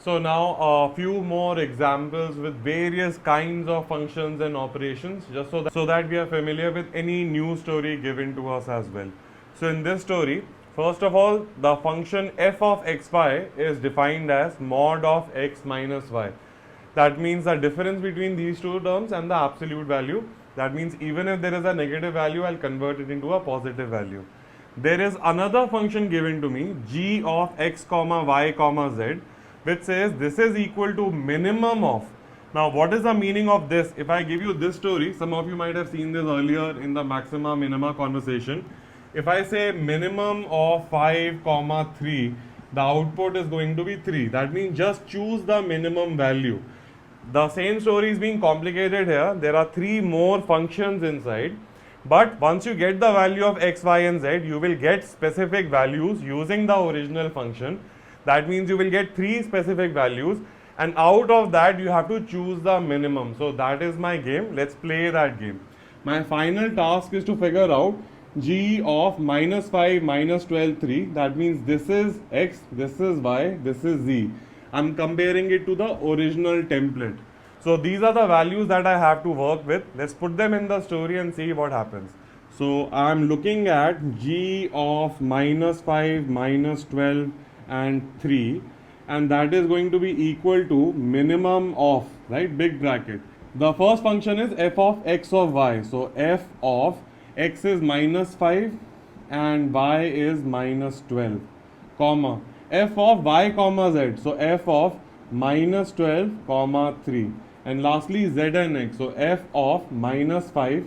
So now a few more examples with various kinds of functions and operations, just so that we are familiar with any new story given to us as well. So in this story, first of all, the function f of xy is defined as mod of x minus y. That means the difference between these two terms and the absolute value. That means even if there is a negative value, I'll convert it into a positive value. There is another function given to me, g of x comma y comma z, which says this is equal to minimum of. Now what is the meaning of this? If I give you this story, some of you might have seen this earlier in the maxima minima conversation. If I say minimum of 5 comma 3, the output is going to be 3. That means just choose the minimum value. The same story is being complicated here. There are 3 more functions inside. But once you get the value of x, y and z, you will get specific values using the original function. That means you will get 3 specific values, and out of that you have to choose the minimum. So that is my game. Let's play that game. My final task is to figure out g of minus 5 minus 12 3. That means this is x, this is y, this is z. I'm comparing it to the original template. So these are the values that I have to work with. Let's put them in the story and see what happens. So I'm looking at g of minus 5 minus 12 and 3, and that is going to be equal to minimum of, right, big bracket. The first function is f of x of y. So f of x is minus 5 and y is minus 12, comma f of y comma z. So f of minus 12 comma 3, and lastly z and x. So f of minus 5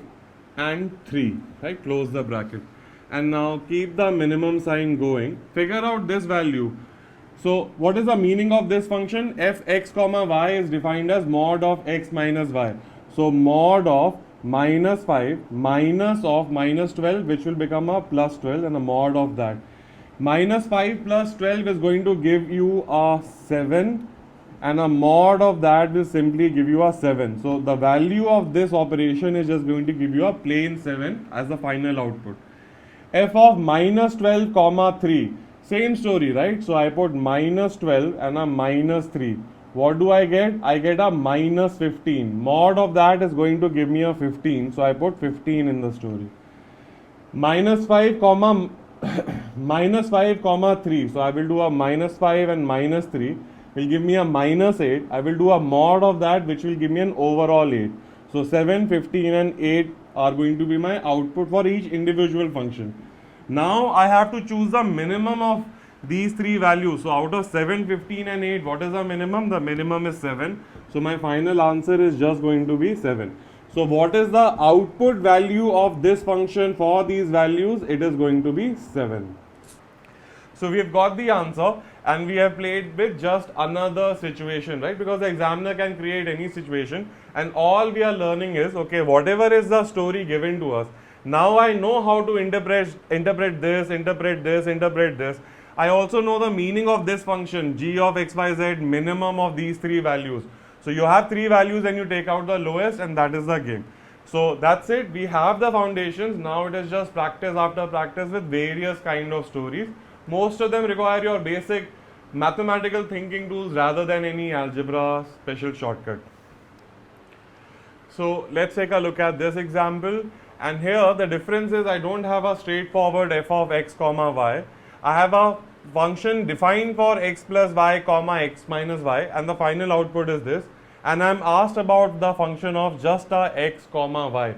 and 3, right, close the bracket. And now keep the minimum sign going, figure out this value. So what is the meaning of this function? F x comma y is defined as mod of x minus y. So mod of minus 5 minus of minus 12, which will become a plus 12, and a mod of that. Minus 5 plus 12 is going to give you a 7, and a mod of that will simply give you a 7. So the value of this operation is just going to give you a plain 7 as the final output. F of minus 12 comma 3, same story, right? So I put minus 12 and a minus 3. What do I get? I get a minus 15. Mod of that is going to give me a 15. So I put 15 in the story. Minus 5 comma minus 5 comma 3. So I will do a minus 5 and minus 3 will give me a minus 8. I will do a mod of that, which will give me an overall 8. So 7, 15 and 8 are going to be my output for each individual function. Now I have to choose the minimum of these 3 values. So out of 7, 15 and 8, what is the minimum? The minimum is 7. So my final answer is just going to be 7. So what is the output value of this function for these values? It is going to be 7. So we have got the answer, and we have played with just another situation, right? Because the examiner can create any situation, and all we are learning is, okay, whatever is the story given to us, now I know how to interpret this. I also know the meaning of this function, g of xyz, minimum of these 3 values. So you have 3 values and you take out the lowest, and that is the game. So that's it. We have the foundations. Now it is just practice after practice with various kind of stories. Most of them require your basic mathematical thinking tools rather than any algebra special shortcut. So let's take a look at this example. And here the difference is I don't have a straightforward f of x comma y. I have a function defined for x plus y comma x minus y, and the final output is this. And I am asked about the function of just a x comma y.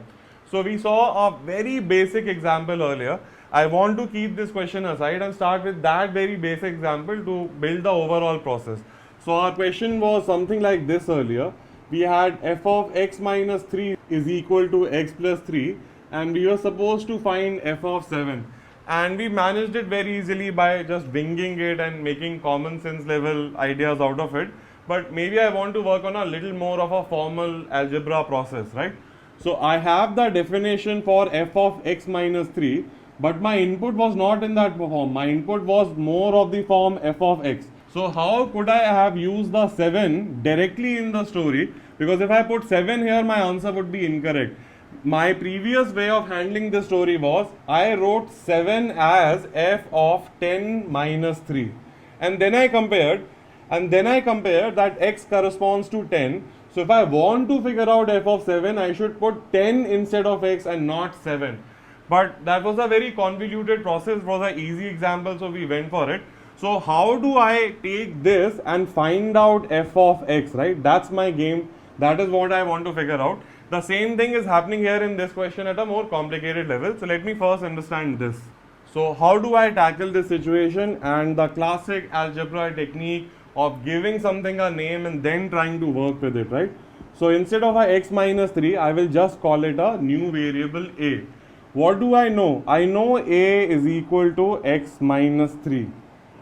So we saw a very basic example earlier. I want to keep this question aside and start with that very basic example to build the overall process. So our question was something like this earlier. We had f of x minus 3 is equal to x plus 3, and we were supposed to find f of 7. And we managed it very easily by just winging it and making common sense level ideas out of it. But maybe I want to work on a little more of a formal algebra process, right? So I have the definition for f of x minus 3. But my input was not in that form. My input was more of the form f of x. So how could I have used the 7 directly in the story? Because if I put 7 here, my answer would be incorrect. My previous way of handling the story was, I wrote 7 as f of 10 minus 3. And then I compared and then I compare that x corresponds to 10. So if I want to figure out f of 7, I should put 10 instead of x and not 7. But that was a very convoluted process, was an easy example, so we went for it. So how do I take this and find out f of x, right? That's my game. That is what I want to figure out. The same thing is happening here in this question at a more complicated level. So let me first understand this. So how do I tackle this situation? And the classic algebra technique of giving something a name and then trying to work with it, right? So instead of a x minus 3, I will just call it a new variable a. What do I know? I know a is equal to x minus 3,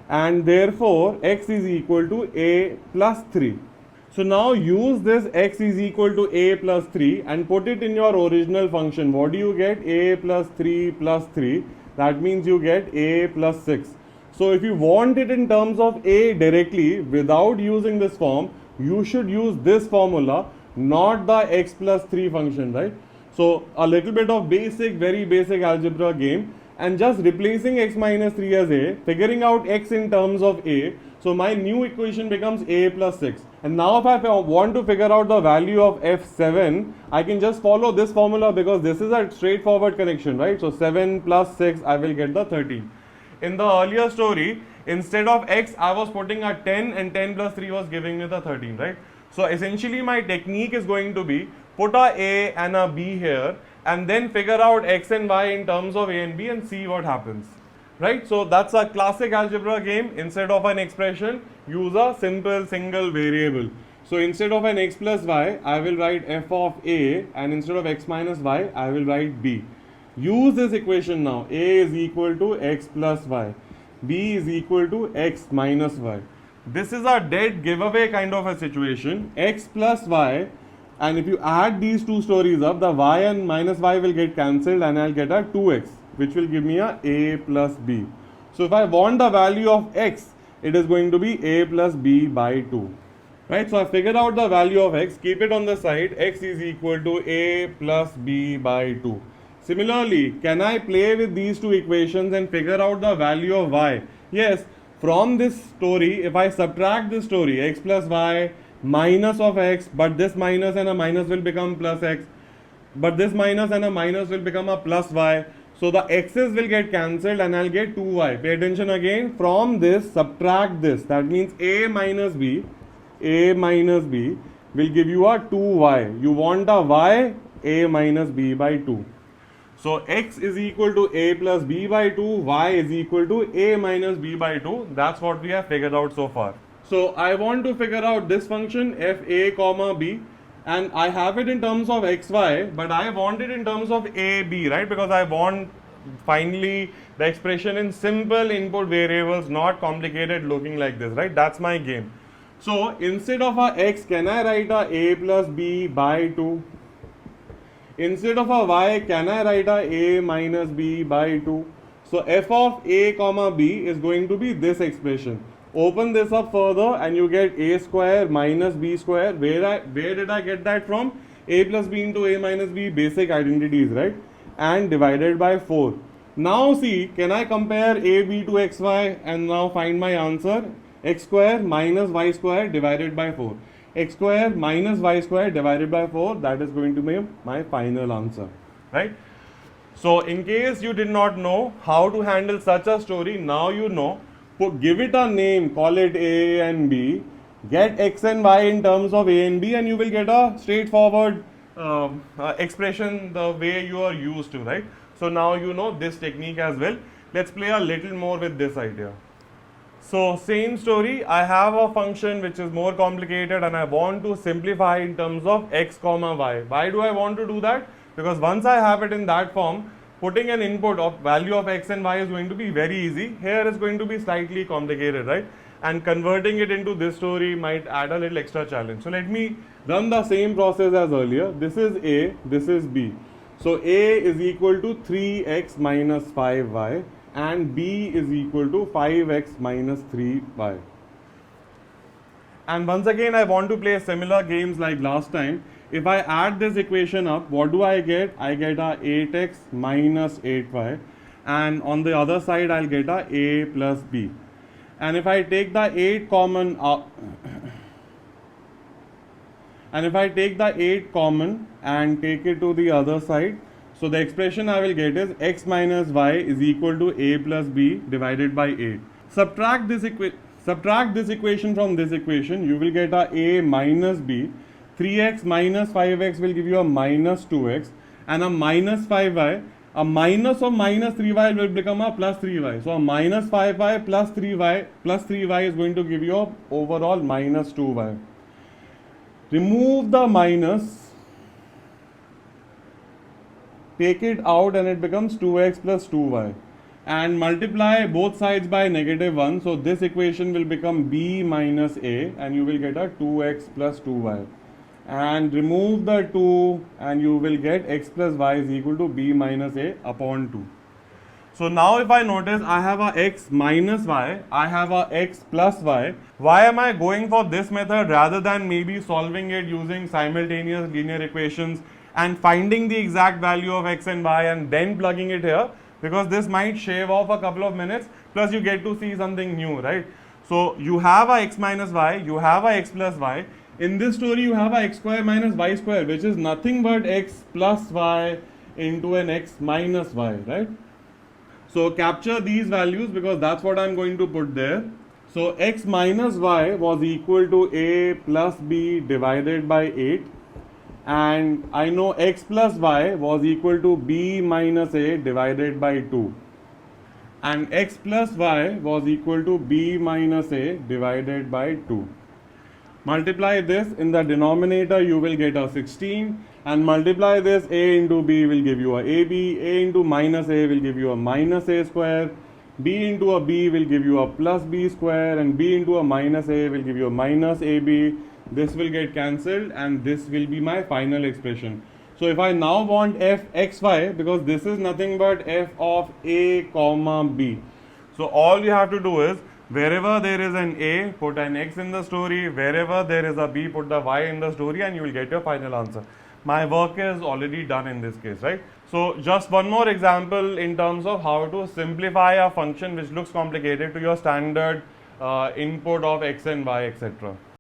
and therefore x is equal to a plus 3. So now use this x is equal to a plus 3 and put it in your original function. What do you get? A plus 3 plus 3. That means you get a plus 6. So if you want it in terms of a directly without using this form, you should use this formula, not the x plus 3 function, right? So a little bit of very basic algebra game, and just replacing x minus 3 as a, figuring out x in terms of a. So my new equation becomes a plus 6. And now if I want to figure out the value of f7, I can just follow this formula because this is a straightforward connection, right? So 7 plus 6, I will get the 13. In the earlier story, instead of x, I was putting a 10 and 10 plus 3 was giving me the 13, right? So essentially my technique is going to be put a and a b here and then figure out x and y in terms of a and b and see what happens. Right, so that's a classic algebra game. Instead of an expression, use a simple single variable. So instead of an x plus y, I will write f of a, and instead of x minus y, I will write b. Use this equation now. A is equal to x plus y, b is equal to x minus y. This is a dead giveaway kind of a situation. X plus y, and if you add these two stories up, the y and minus y will get cancelled and I'll get a 2x, which will give me a plus b. So if I want the value of x, it is going to be a plus b by 2. Right, so I figured out the value of x, keep it on the side, x is equal to a plus b by 2. Similarly, can I play with these two equations and figure out the value of y? Yes, from this story, if I subtract this story, x plus y minus of x, but this minus and a minus will become plus x, but this minus and a minus will become a plus y. So the x's will get cancelled and I'll get 2y. Pay attention again. From this, subtract this. That means a minus b will give you a 2y. You want a y, a minus b by 2. So x is equal to a plus b by 2, y is equal to a minus b by 2. That's what we have figured out so far. So I want to figure out this function f a comma b. And I have it in terms of xy, but I want it in terms of a, b, right? Because I want finally the expression in simple input variables, not complicated looking like this, right? That's my game. So instead of a x, can I write a plus b by 2? Instead of a y, can I write a minus b by 2? So f of a comma b is going to be this expression. Open this up further and you get a square minus b square. Where did I get that from? A plus b into a minus b, basic identities, right? And divided by 4. Now see, can I compare a, b to xy and now find my answer? X square minus y square divided by 4. X square minus y square divided by 4, that is going to be my final answer, right? So in case you did not know how to handle such a story, now you know. Give it a name, call it a and b, get x and y in terms of a and b, and you will get a straightforward expression the way you are used to, right? So now you know this technique as well. Let's play a little more with this idea. So same story, I have a function which is more complicated and I want to simplify in terms of x comma y. Why do I want to do that? Because once I have it in that form, putting an input of value of x and y is going to be very easy. Here is going to be slightly complicated, right? And converting it into this story might add a little extra challenge. So let me run the same process as earlier. This is a, this is b. So a is equal to 3x minus 5y and b is equal to 5x minus 3y. And once again I want to play similar games like last time. If I add this equation up, what do I get? I get a 8x minus 8y, and on the other side I'll get a plus b. and if I take the 8 common out, and if I take the 8 common and take it to the other side, so the expression I will get is x minus y is equal to a plus b divided by 8. Subtract this equation from this equation, you will get a minus b. 3x minus 5x will give you a minus 2x, and a minus 5y, a minus of minus 3y will become a plus 3y. So a minus 5y plus 3y is going to give you a overall minus 2y. Remove the minus, take it out, and it becomes 2x plus 2y, and multiply both sides by -1. So this equation will become b minus a, and you will get a 2x plus 2y. And remove the 2, and you will get x plus y is equal to b minus a upon 2. So now if I notice I have a x minus y, I have a x plus y. Why am I going for this method rather than maybe solving it using simultaneous linear equations and finding the exact value of x and y and then plugging it here? Because this might shave off a couple of minutes, plus you get to see something new, right? So you have a x minus y, you have a x plus y. In this story you have a x square minus y square, which is nothing but x plus y into an x minus y, right? So capture these values because that's what I'm going to put there. So x minus y was equal to a plus b divided by 8, and I know x plus y was equal to b minus a divided by 2, and x plus y was equal to b minus a divided by 2. Multiply this in the denominator, you will get a 16, and multiply this, a into b will give you a ab, a into minus a will give you a minus a square, b into a b will give you a plus b square, and b into a minus a will give you a minus ab. This will get cancelled, and this will be my final expression. So if I now want f xy, because this is nothing but f of a comma b, so all you have to do is, wherever there is an a, put an x in the story, wherever there is a b, put the y in the story, and you will get your final answer. My work is already done in this case, right? So just one more example in terms of how to simplify a function which looks complicated to your standard input of x and y, etc.